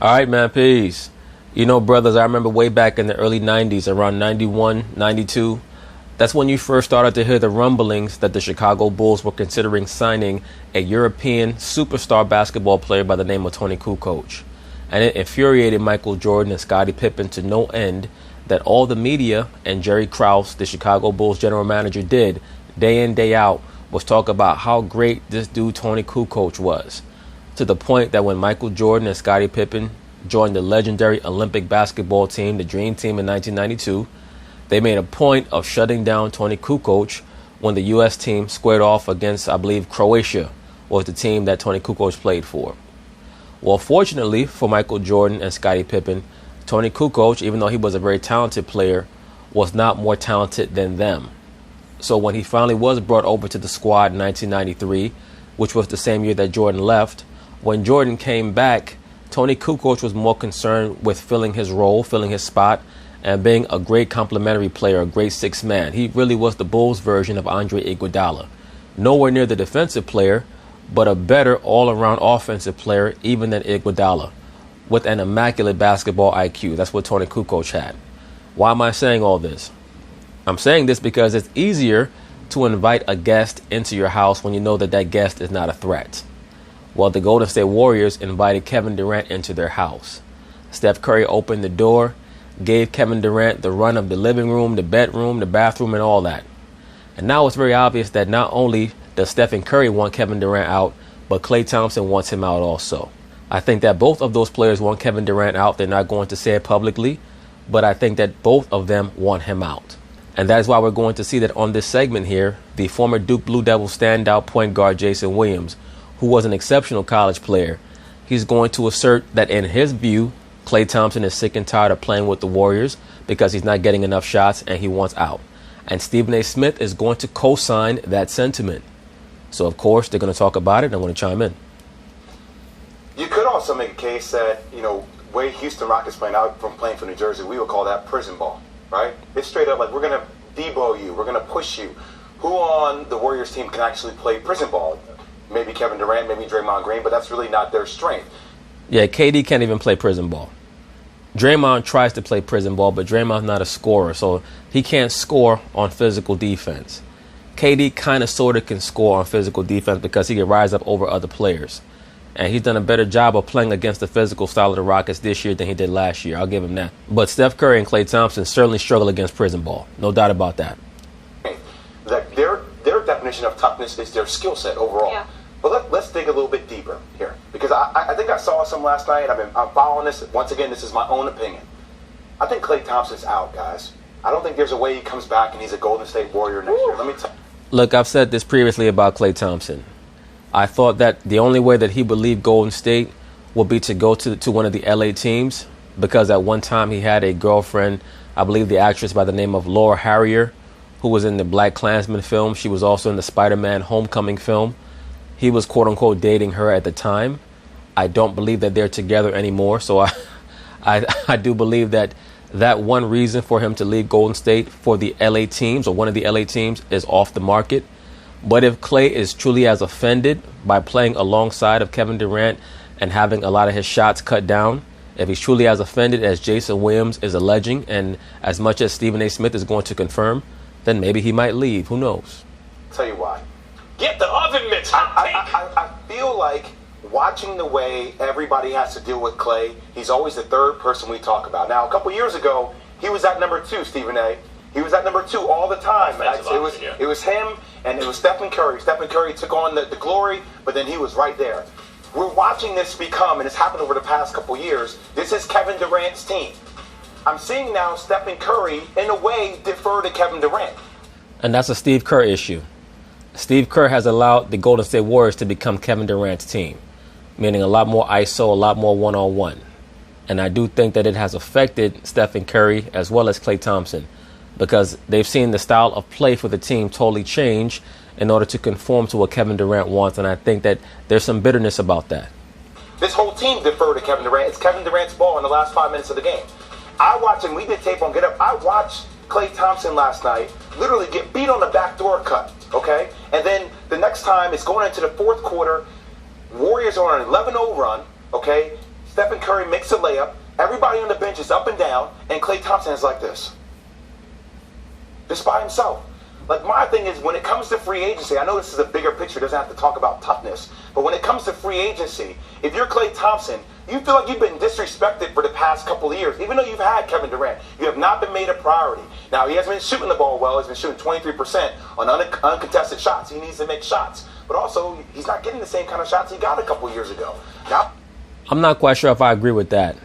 All right, man, peace. You know, brothers, I remember way back in the early 90s, around 91, 92, that's when you first started to hear the rumblings that the Chicago Bulls were considering signing a European superstar basketball player by the name of Tony Kukoc. And it infuriated Michael Jordan and Scottie Pippen to no end that all the media and Jerry Krause, the Chicago Bulls general manager, did day in, day out was talk about how great this dude Tony Kukoc was. To the point that when Michael Jordan and Scottie Pippen joined the legendary Olympic basketball team, the Dream Team, in 1992, they made a point of shutting down Tony Kukoc when the U.S. team squared off against, I believe, Croatia was the team that Tony Kukoc played for. Well, fortunately for Michael Jordan and Scottie Pippen, Tony Kukoc, even though he was a very talented player, was not more talented than them. So when he finally was brought over to the squad in 1993, which was the same year that Jordan left, when Jordan came back, Tony Kukoc was more concerned with filling his role, filling his spot, and being a great complementary player, a great sixth man. He really was the Bulls' version of Andre Iguodala. Nowhere near the defensive player, but a better all-around offensive player even than Iguodala, with an immaculate basketball IQ. That's what Tony Kukoc had. Why am I saying all this? I'm saying this because it's easier to invite a guest into your house when you know that that guest is not a threat. Well, the Golden State Warriors invited Kevin Durant into their house. Steph Curry opened the door, gave Kevin Durant the run of the living room, the bedroom, the bathroom, and all that. And now it's very obvious that not only does Stephen Curry want Kevin Durant out, but Klay Thompson wants him out also. I think that both of those players want Kevin Durant out. They're not going to say it publicly, but I think that both of them want him out. And that is why we're going to see that on this segment here, the former Duke Blue Devils standout point guard Jason Williams, who was an exceptional college player, he's going to assert that in his view, Klay Thompson is sick and tired of playing with the Warriors because he's not getting enough shots and he wants out. And Stephen A. Smith is going to co-sign that sentiment. So, of course, they're going to talk about it and I want to chime in. You could also make a case that, way Houston Rockets playing out from playing for New Jersey, we would call that prison ball, right? It's straight up like, we're going to debo you, we're going to push you. Who on the Warriors team can actually play prison ball? Maybe Kevin Durant, maybe Draymond Green, but that's really not their strength. Yeah, KD can't even play prison ball. Draymond tries to play prison ball, but Draymond's not a scorer, so he can't score on physical defense. KD kind of sort of can score on physical defense because he can rise up over other players. And he's done a better job of playing against the physical style of the Rockets this year than he did last year. I'll give him that. But Steph Curry and Klay Thompson certainly struggle against prison ball. No doubt about that. That their definition of toughness is their skill set overall. Yeah. But let's dig a little bit deeper here. Because I think I saw some last night. I'm following this. Once again, this is my own opinion. I think Klay Thompson's out, guys. I don't think there's a way he comes back and he's a Golden State Warrior next year. Let me tell you. Look, I've said this previously about Klay Thompson. I thought that the only way that he would leave Golden State would be to go to one of the LA teams, because at one time he had a girlfriend, I believe the actress by the name of Laura Harrier, who was in the Black Klansman film. She was also in the Spider-Man Homecoming film. He was quote-unquote dating her at the time. I don't believe that they're together anymore, so I do believe that one reason for him to leave Golden State for the LA teams, or one of the LA teams, is off the market. But if Klay is truly as offended by playing alongside of Kevin Durant and having a lot of his shots cut down, if he's truly as offended as Jason Williams is alleging, and as much as Stephen A. Smith is going to confirm, then maybe he might leave. Who knows? Tell you why. Get the oven mitts. I feel like watching the way everybody has to deal with Klay, he's always the third person we talk about. Now, a couple years ago, he was at number 2, Stephen A. He was at number 2 all the time. It was him and it was Stephen Curry. Stephen Curry took on the glory, but then he was right there. We're watching this become, and it's happened over the past couple years, this is Kevin Durant's team. I'm seeing now Stephen Curry, in a way, defer to Kevin Durant. And that's a Steve Kerr issue. Steve Kerr has allowed the Golden State Warriors to become Kevin Durant's team, meaning a lot more ISO, a lot more one-on-one. And I do think that it has affected Stephen Curry as well as Klay Thompson, because they've seen the style of play for the team totally change in order to conform to what Kevin Durant wants. And I think that there's some bitterness about that. This whole team deferred to Kevin Durant. It's Kevin Durant's ball in the last 5 minutes of the game. I watched, and we did tape on Get Up, I watched Klay Thompson last night literally get beat on the backdoor cut, okay? And then the next time it's going into the fourth quarter, Warriors are on an 11-0 run, okay? Stephen Curry makes a layup. Everybody on the bench is up and down, and Klay Thompson is like this. Just by himself. Like, my thing is, when it comes to free agency, I know this is a bigger picture, doesn't have to talk about toughness, but when it comes to free agency, if you're Klay Thompson, you feel like you've been disrespected for the past couple of years, even though you've had Kevin Durant. You have not been made a priority. Now, he hasn't been shooting the ball well. He's been shooting 23% on uncontested shots. He needs to make shots. But also, he's not getting the same kind of shots he got a couple of years ago. Now, I'm not quite sure if I agree with that.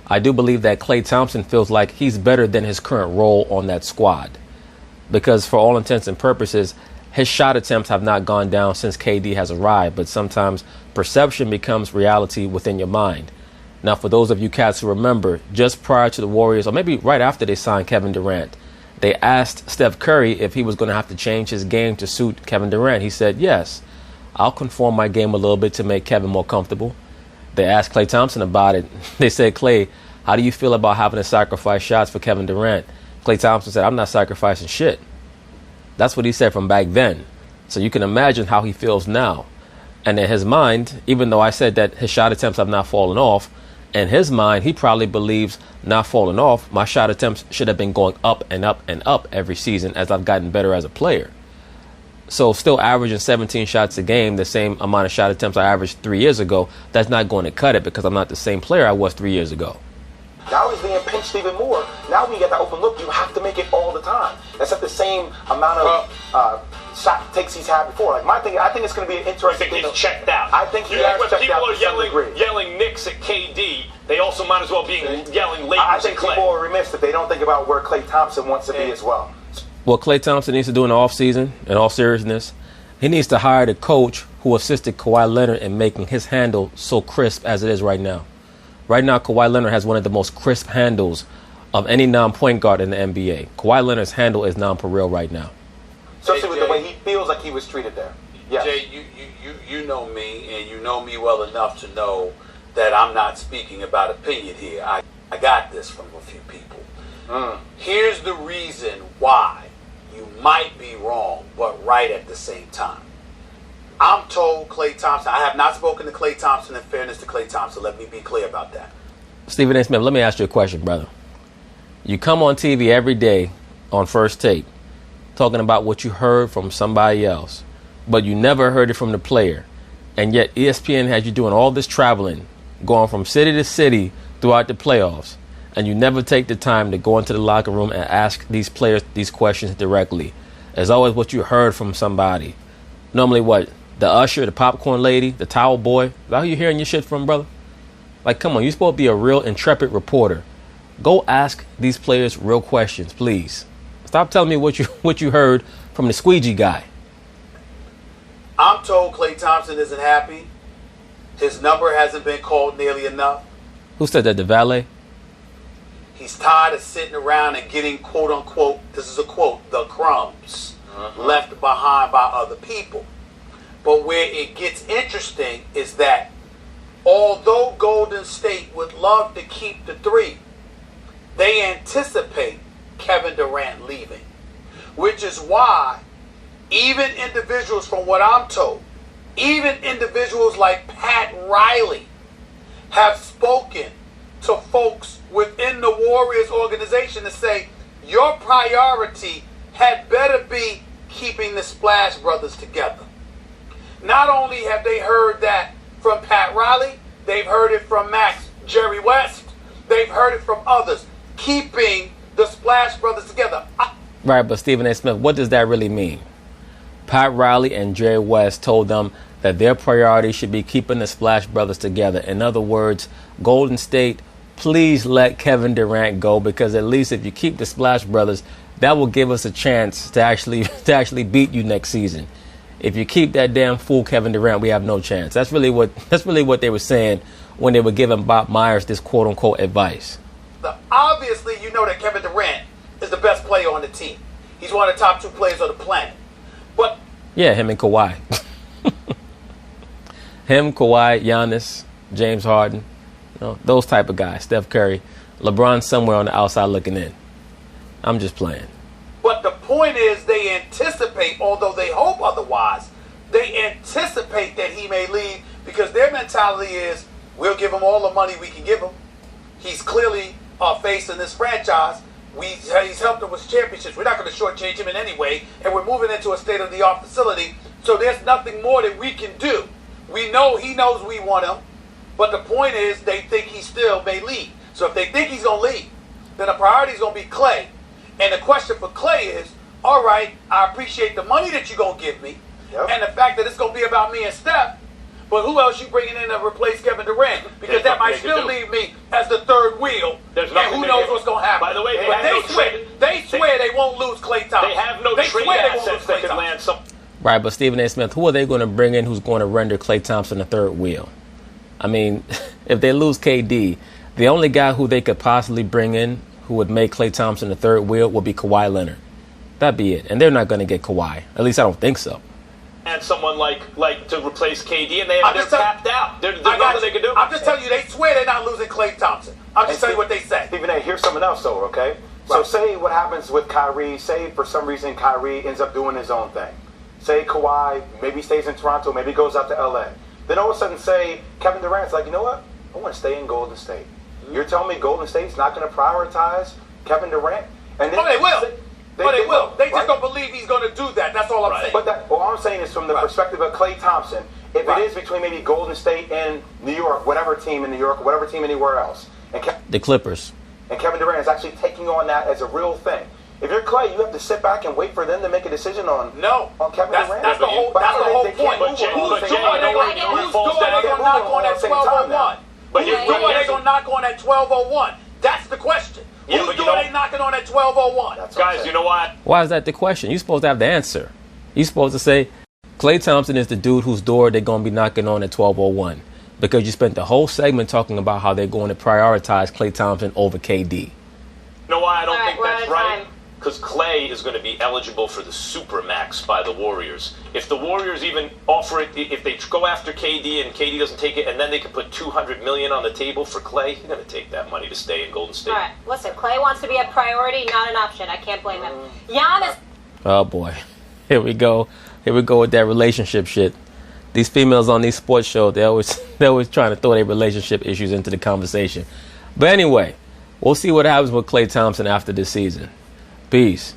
I do believe that Klay Thompson feels like he's better than his current role on that squad. Because for all intents and purposes, his shot attempts have not gone down since KD has arrived, but sometimes perception becomes reality within your mind. Now, for those of you cats who remember, just prior to the Warriors, or maybe right after they signed Kevin Durant, they asked Steph Curry if he was going to have to change his game to suit Kevin Durant. He said, yes, I'll conform my game a little bit to make Kevin more comfortable. They asked Klay Thompson about it. They said, Klay, how do you feel about having to sacrifice shots for Kevin Durant? Klay Thompson said, I'm not sacrificing shit. That's what he said from back then. So you can imagine how he feels now. And in his mind, even though I said that his shot attempts have not fallen off, in his mind, he probably believes, not falling off, my shot attempts should have been going up and up and up every season as I've gotten better as a player. So still averaging 17 shots a game, the same amount of shot attempts I averaged 3 years ago, that's not going to cut it because I'm not the same player I was 3 years ago. now he's being pinched even more. Now when you get that open look, you have to make it all the time. That's not the same amount of shot takes he's had before. Like, my thing, I think it's going to be an interesting thing. He's checked out. I think he has checked out. When people are yelling Knicks at KD, they also might as well be yelling Lakers. I think at Klay. people are remiss if they don't think about where Klay Thompson wants to be as well. What Klay Thompson needs to do in the offseason, in all seriousness, he needs to hire the coach who assisted Kawhi Leonard in making his handle so crisp as it is right now. Right now, Kawhi Leonard has one of the most crisp handles of any non-point guard in the NBA. Kawhi Leonard's handle is non-pareil right now. Especially with the way he feels like he was treated there. Yes. Jay, you know me, and you know me well enough to know that I'm not speaking about opinion here. I got this from a few people. Here's the reason why you might be wrong, but right at the same time. I'm told Klay Thompson, I have not spoken to Klay Thompson in fairness to Klay Thompson. Let me be clear about that. Stephen A. Smith, let me ask you a question, brother. You come on TV every day on First Take talking about what you heard from somebody else, but you never heard it from the player. And yet ESPN has you doing all this traveling, going from city to city throughout the playoffs, and you never take the time to go into the locker room and ask these players these questions directly. It's always what you heard from somebody. Normally what? The usher, the popcorn lady, the towel boy. Is that who you're hearing your shit from, brother? Like, come on, you're supposed to be a real intrepid reporter. Go ask these players real questions, please. Stop telling me what you heard from the squeegee guy. I'm told Klay Thompson isn't happy. His number hasn't been called nearly enough. Who said that, the valet? He's tired of sitting around and getting, quote unquote, this is a quote, the crumbs left behind by other people. But where it gets interesting is that although Golden State would love to keep the three, they anticipate Kevin Durant leaving. Which is why even individuals, from what I'm told, even individuals like Pat Riley have spoken to folks within the Warriors organization to say, your priority had better be keeping the Splash Brothers together. Not only have they heard that from Pat Riley, they've heard it from Jerry West, they've heard it from others, keeping the Splash Brothers together. Right, but Stephen A. Smith, what does that really mean? Pat Riley and Jerry West told them that their priority should be keeping the Splash Brothers together. In other words, Golden State, please let Kevin Durant go, because at least if you keep the Splash Brothers, that will give us a chance to actually beat you next season. If you keep that damn fool Kevin Durant, we have no chance. That's really what they were saying when they were giving Bob Myers this quote unquote advice. Obviously, you know that Kevin Durant is the best player on the team. He's one of the top 2 players on the planet. But yeah, him and Kawhi. Him, Kawhi, Giannis, James Harden, those type of guys. Steph Curry, LeBron somewhere on the outside looking in. I'm just playing. But the point is, they anticipate, although they hope otherwise, they anticipate that he may leave, because their mentality is, We'll give him all the money we can give him. He's clearly our face in this franchise. He's helped us with championships. We're not going to shortchange him in any way, and we're moving into a state-of-the-art facility, so there's nothing more that we can do. We know he knows we want him, but the point is they think he still may leave. So if they think he's going to leave, then the priority is going to be Klay. And the question for Klay is, all right, I appreciate the money that you're going to give me, and the fact that it's going to be about me and Steph, but who else you bringing in to replace Kevin Durant? Because that might still leave me as the third wheel. And who knows what's going to happen. By the way, but they swear they won't lose Klay Thompson. They have no trade assets that can land some. Right, but Stephen A. Smith, who are they going to bring in who's going to render Klay Thompson the third wheel? I mean, if they lose KD, the only guy who they could possibly bring in who would make Klay Thompson the third wheel would be Kawhi Leonard. That'd be it. And they're not going to get Kawhi. At least I don't think so. And someone like to replace KD, and they're tapped out. There's nothing they can do. I'm just telling you, they swear they're not losing Klay Thompson. I'm just telling you what they say. Stephen A., here's something else, though, okay? So say what happens with Kyrie. Say for some reason Kyrie ends up doing his own thing. Say Kawhi maybe stays in Toronto, maybe goes out to L.A. Then all of a sudden say Kevin Durant's like, you know what? I want to stay in Golden State. You're telling me Golden State's not going to prioritize Kevin Durant? And then they will. They will. They just right? don't believe he's going to do that. That's all I'm saying. But all I'm saying is from the perspective of Klay Thompson, if it is between maybe Golden State and New York, whatever team in New York, whatever team anywhere else, and the Clippers, and Kevin Durant is actually taking on that as a real thing. If you're Klay, you have to sit back and wait for them to make a decision on Kevin Durant. That's the whole point. Whose door are they going to knock on at 12:01? Whose door are they going to knock on at 12:01? That's the question. Whose door are they knocking on at 12:01? Guys, you know what? Why is that the question? You're supposed to have the answer. You're supposed to say, Klay Thompson is the dude whose door they're going to be knocking on at 12:01. Because you spent the whole segment talking about how they're going to prioritize Klay Thompson over KD. You know why I don't think that's right? Because Klay is going to be eligible for the Supermax by the Warriors. If the Warriors even offer it, if they go after KD and KD doesn't take it, and then they can put $200 million on the table for Klay, he's going to take that money to stay in Golden State. All right, listen, Klay wants to be a priority, not an option. I can't blame him. Giannis. Oh boy, here we go. Here we go with that relationship shit. These females on these sports shows, they're always trying to throw their relationship issues into the conversation. But anyway, we'll see what happens with Klay Thompson after this season. Peace.